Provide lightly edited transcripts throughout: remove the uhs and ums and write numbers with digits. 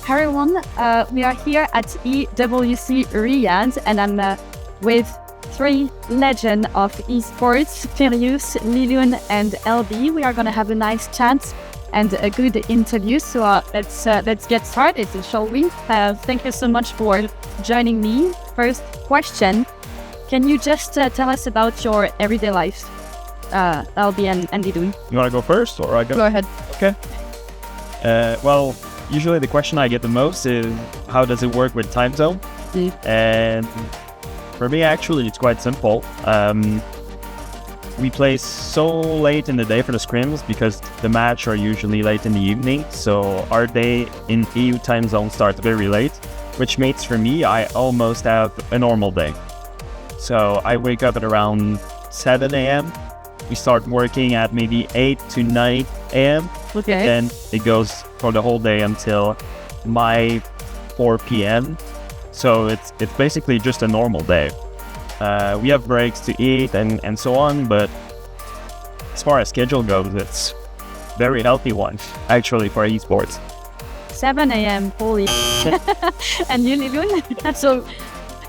everyone. We are here at EWC Riyadh, and I'm with three legends of esports, Firius, Lilun, and LB. We are going to have a nice chat and a good interview. So let's get started, shall we? Thank you so much for joining me. First question: can you just tell us about your everyday life, LB and Lilun? You want to go first, or I go? Go ahead. Okay. Well, usually the question I get the most is, how does it work with time zone? And for me, actually, it's quite simple. We play so late in the day for the scrims because the match are usually late in the evening. So our day in EU time zone starts very late, which makes for me, I almost have a normal day. So I wake up at around 7 a.m. We start working at maybe 8 to 9 a.m. Okay. Then it goes for the whole day until my 4 p.m. So it's basically just a normal day. We have breaks to eat and so on, but as far as schedule goes, it's very healthy one, actually, for esports. 7 a.m. Holy. And you, Lilun? So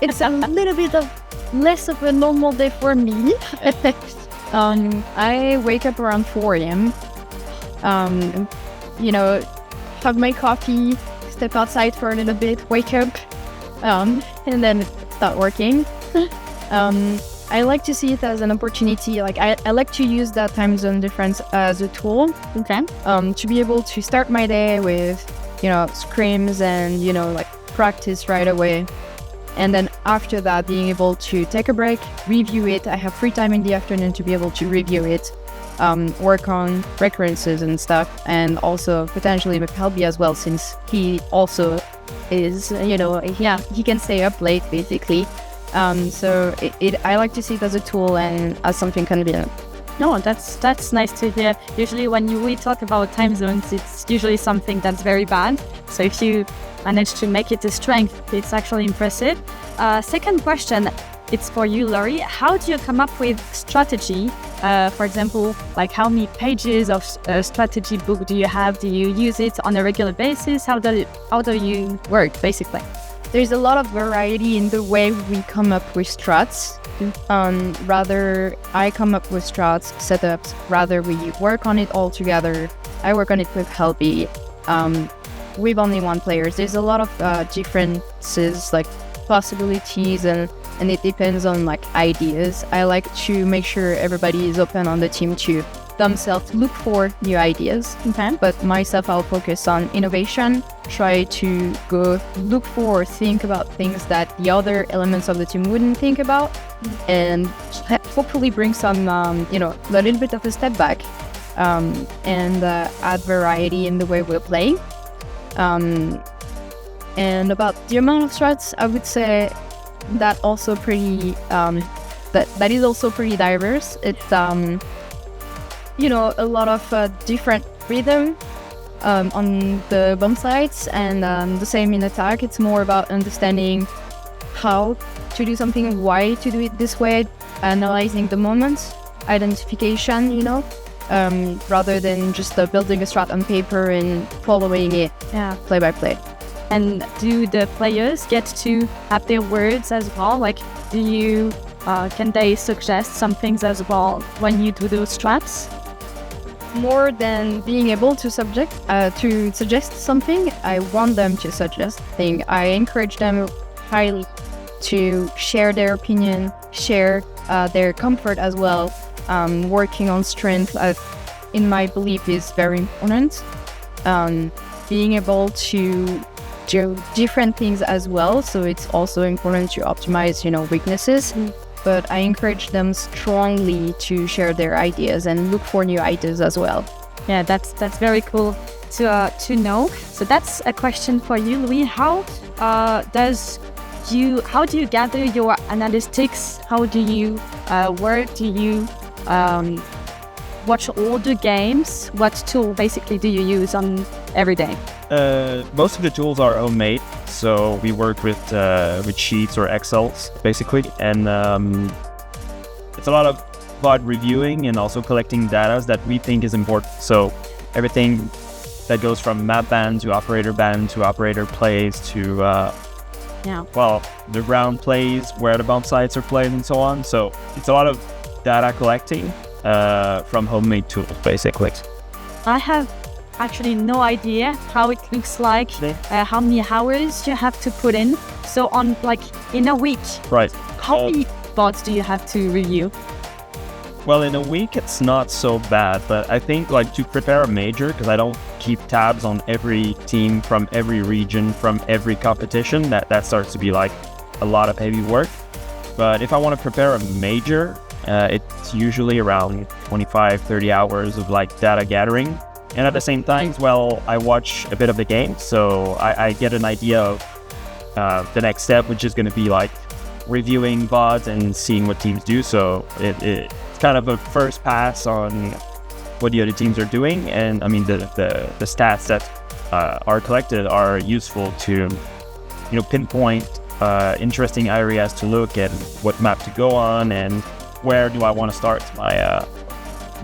it's a little bit of less of a normal day for me. I wake up around 4 a.m. Have my coffee, step outside for a little bit, wake up, and then start working. I like to see it as an opportunity. Like I like to use that time zone difference as a tool. Okay. To be able to start my day with, scrims and, practice right away. And then after that, being able to take a break, review it. I have free time in the afternoon to be able to review it, work on recurrences and stuff, and also potentially with Helby as well, since he also is, he can stay up late basically. So I like to see it as a tool and as something convenient. No, that's nice to hear. Usually when we talk about time zones, it's usually something that's very bad. So if you manage to make it a strength, it's actually impressive. Second question, it's for you, Laurie. How do you come up with strategy? For example, like how many pages of strategy book do you have? Do you use it on a regular basis? How do you work, basically? There's a lot of variety in the way we come up with strats. Rather, I come up with strats, setups, rather we work on it all together. I work on it with Helby. With only one player. There's a lot of differences, like possibilities, and it depends on like ideas. I like to make sure everybody is open on the team to themselves look for new ideas. Okay. But myself, I'll focus on innovation, try to go look for or think about things that the other elements of the team wouldn't think about, and hopefully bring some, a little bit of a step back, and add variety in the way we're playing. And about the amount of strats, I would say that also pretty that is also pretty diverse. It's a lot of different rhythm on the bomb sites, and the same in attack. It's more about understanding how to do something, why to do it this way, analyzing the moments, identification, rather than just building a strat on paper and following it play by play. And do the players get to have their words as well? Like, can they suggest some things as well when you do those strats? More than being able to suggest something, I want them to suggest things. I encourage them highly to share their opinion, share their comfort as well. Working on strength, in my belief, is very important. Being able to do different things as well, so it's also important to optimize, weaknesses. But I encourage them strongly to share their ideas and look for new ideas as well. Yeah, that's very cool to know. So that's a question for you, Louis. How do you gather your analytics? How do you work? Do you watch all the games? What tool basically do you use on every day? Most of the tools are homemade, so we work with sheets or Excels basically, and it's a lot about reviewing and also collecting data that we think is important. So everything that goes from map ban to operator plays to well, the round plays, where the bomb sites are played, and so on. So it's a lot of data collecting from homemade tools, basically. I have actually no idea how it looks like, how many hours you have to put in. So on like in a week, Right. how many bots do you have to review? Well, in a week, it's not so bad, but I think like to prepare a major, because I don't keep tabs on every team from every region, from every competition, that starts to be like a lot of heavy work. But if I want to prepare a major, it's usually around 25, 30 hours of like data gathering. And at the same time, well, I watch a bit of the game, so I get an idea of the next step, which is going to be like reviewing VODs and seeing what teams do. So it's kind of a first pass on what the other teams are doing. And I mean, the stats that are collected are useful to, pinpoint interesting areas to look at, what map to go on, and where do I want to start my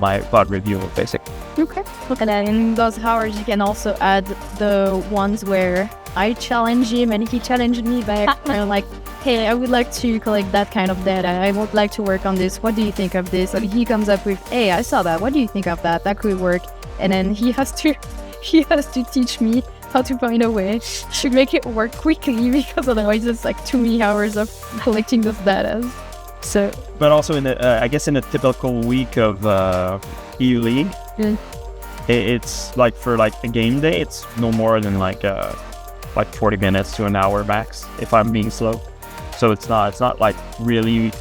VOD review, basically. Okay. And then in those hours, you can also add the ones where I challenge him and he challenged me back. Like, hey, I would like to collect that kind of data. I would like to work on this. What do you think of this? And he comes up with, hey, I saw that. What do you think of that? That could work. And then he has to teach me how to find a way to make it work quickly, because otherwise it's like too many hours of collecting those data. So, but also in I guess in a typical week of EU League, it's like for like a game day, it's no more than like 40 minutes to an hour max if I'm being slow. So it's not like really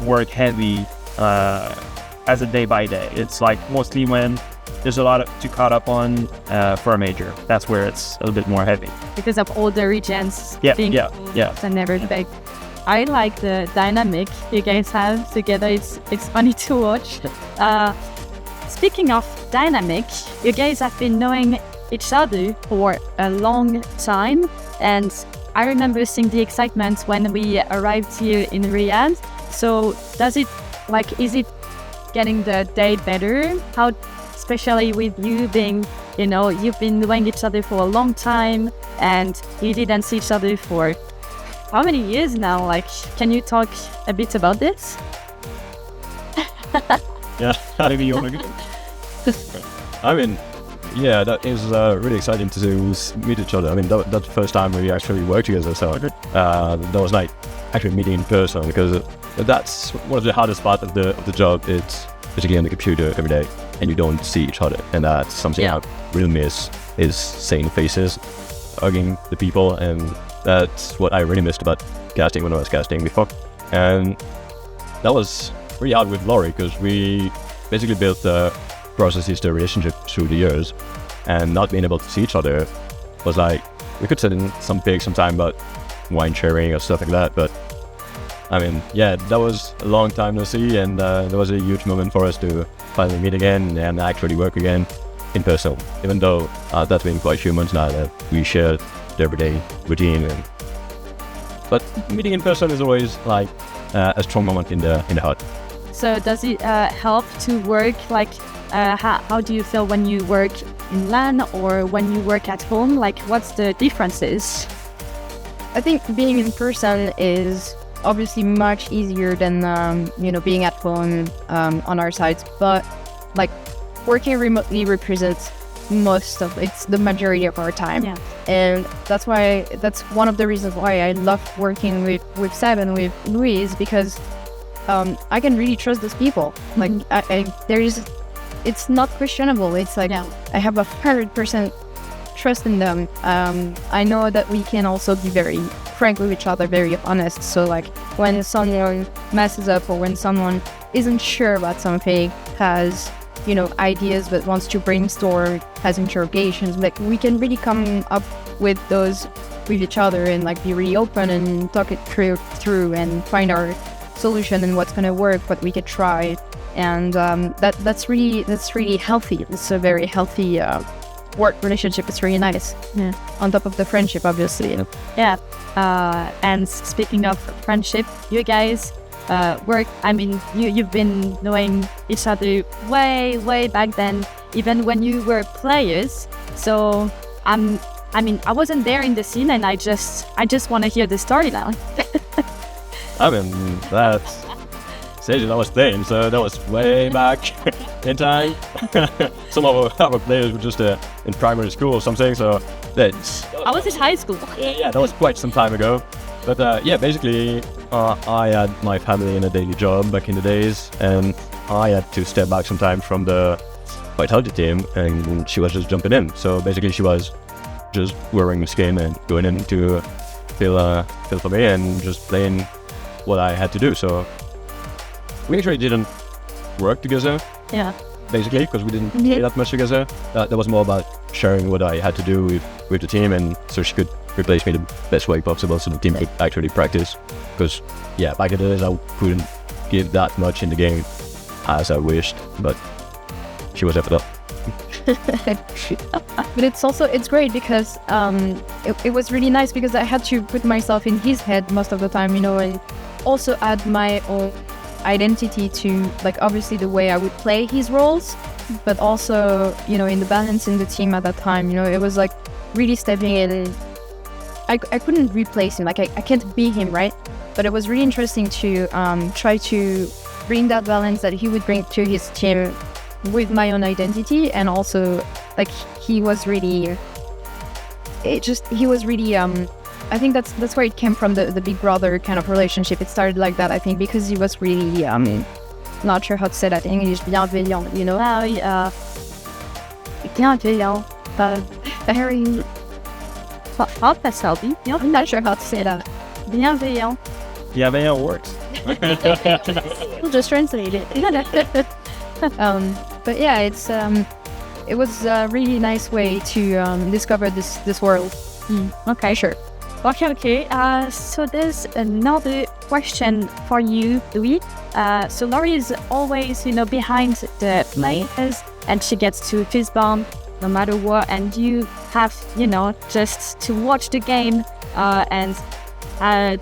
work heavy as a day by day. It's like mostly when there's a lot to caught up on for a major. That's where it's a little bit more heavy. Because of all the regions being and everything. I like the dynamic you guys have together. It's funny to watch. Speaking of dynamic, you guys have been knowing each other for a long time, and I remember seeing the excitement when we arrived here in Riyadh. So is it getting the day better? How, especially with you being, you've been knowing each other for a long time, and you didn't see each other for how many years now? Like, can you talk a bit about this? Yeah, maybe you want to go? I mean, yeah, that is really exciting to meet each other. I mean, that's the first time we actually worked together, so that was like actually meeting in person, because that's one of the hardest parts of the job. It's basically on the computer every day, and you don't see each other, and that's something I really miss, is seeing faces, hugging the people, and that's what I really missed about casting when I was casting before. And that was really hard with Laurie, because we basically built the processes, the relationship through the years, and not being able to see each other was like, we could sit in some pics sometime about wine sharing or stuff like that, but I mean, yeah, that was a long time to see, and that was a huge moment for us to finally meet again and actually work again in person, even though that's been quite a few months now that we shared the everyday routine. But meeting in person is always like a strong moment in the heart. So does it help to work, like how do you feel when you work in LAN or when you work at home? Like, what's the differences? I think being in person is obviously much easier than being at home on our sides, but like working remotely represents it's the majority of our time. And that's one of the reasons why I love working with Seb and with Louise, because I can really trust those people. Like it's not questionable. It's like I have 100% trust in them. I know that we can also be very frank with each other, very honest. So like when someone messes up, or when someone isn't sure about something, has ideas but wants to brainstorm, has interrogations, like we can really come up with those with each other and like be really open and talk it through and find our solution and what's going to work, what we could try. And that's really healthy. It's a very healthy work relationship. It's really nice. On top of the friendship, obviously. And speaking of friendship, you guys work, I mean, you've been knowing each other way back then even when you were players. So I mean, I wasn't there in the scene, and I just want to hear the story now. I mean, that's stage I was playing, so that was way back in time. Some of our players were just in primary school or something, so that's... I was in high school. Yeah, that was quite some time ago. But yeah, basically, I had my family in a daily job back in the days, and I had to step back sometimes from the vitality team, and she was just jumping in. So basically, she was just wearing the skin and going in to fill for me and just playing what I had to do. So we actually didn't work together. Yeah. Basically, because we didn't play that much together. That was more about sharing what I had to do with the team, and so she could replace me the best way possible so the team could actually practice. Because, yeah, back in the days I couldn't give that much in the game as I wished, but she was there for that. But it's great because it was really nice because I had to put myself in his head most of the time, and also add my own identity to, like, obviously the way I would play his roles, but also, in the balance in the team at that time, it was like really stepping in. I couldn't replace him, like I can't be him, right? But it was really interesting to try to bring that balance that he would bring to his team with my own identity, and also like he was really I think that's where it came from, the big brother kind of relationship. It started like that, I think, because he was really not sure how to say that in English, bienveillant, Bienveillant. very, Hot SLB. I'm not sure how to say that. Bienveillant. Yeah, but it works. We'll just translate it. But yeah, it was a really nice way to discover this world. Okay, sure. Okay. So there's another question for you, Louis. So Laurie is always, behind the players, and she gets to fist bump no matter what, and you have, just to watch the game and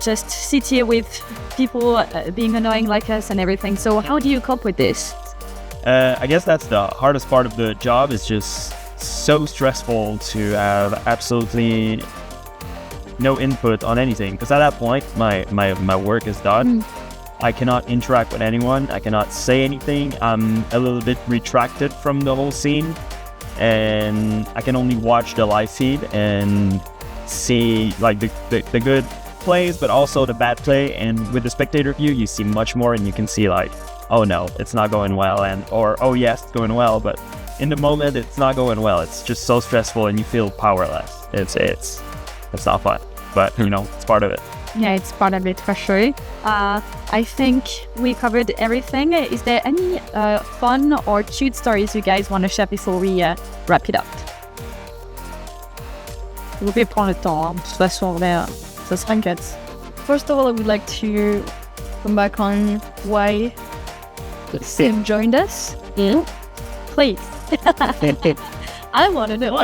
just sit here with people being annoying like us and everything. So how do you cope with this? I guess that's the hardest part of the job. It's just so stressful to have absolutely no input on anything, because at that point my work is done. I cannot interact with anyone. I cannot say anything. I'm a little bit retracted from the whole scene, and I can only watch the live feed and see like the good plays, but also the bad play. And with the spectator view, you see much more, and you can see like, oh no, it's not going well, or oh yes, it's going well, but in the moment it's not going well. It's just so stressful, and you feel powerless. It's not fun, but it's part of it. Yeah, it's part of it for sure. I think we covered everything. Is there any fun or cute stories you guys want to share before we wrap it up? Je vais prendre le temps, de toute façon, mais ça sera une quête. First of all, I would like to come back on why Sim joined us. Please. I want to know.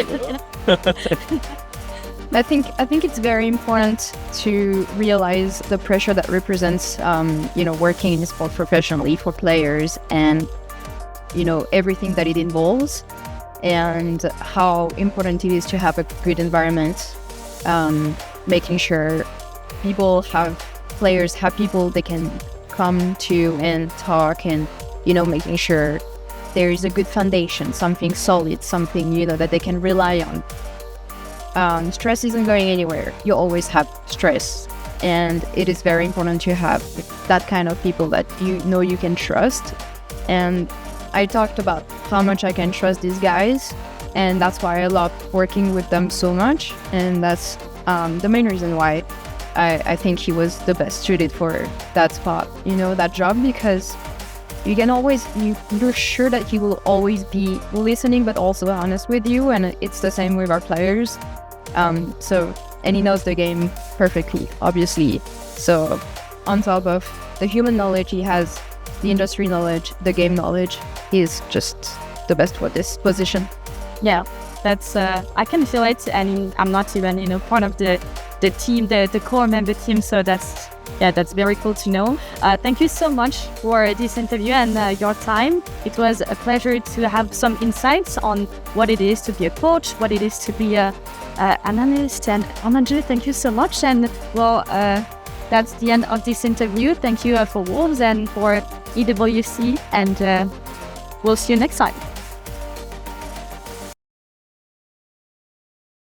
I think it's very important to realize the pressure that represents, working in sport professionally for players, and, everything that it involves, and how important it is to have a good environment, making sure players have people they can come to and talk, and, making sure there is a good foundation, something solid, something, that they can rely on. Stress isn't going anywhere. You always have stress, and it is very important to have that kind of people that you can trust. And I talked about how much I can trust these guys, and that's why I love working with them so much, and that's the main reason why I think he was the best suited for that spot, that job, because you can always, you're sure that he will always be listening but also honest with you, and it's the same with our players. And he knows the game perfectly, obviously. So on top of the human knowledge, he has the industry knowledge, the game knowledge. He's just the best for this position. Yeah, that's I can feel it, and I'm not even part of the the team, the core member team. So that's very cool to know. Thank you so much for this interview and your time. It was a pleasure to have some insights on what it is to be a coach, what it is to be an analyst and manager. Thank you so much. And well, that's the end of this interview. Thank you for Wolves and for EWC, and we'll see you next time.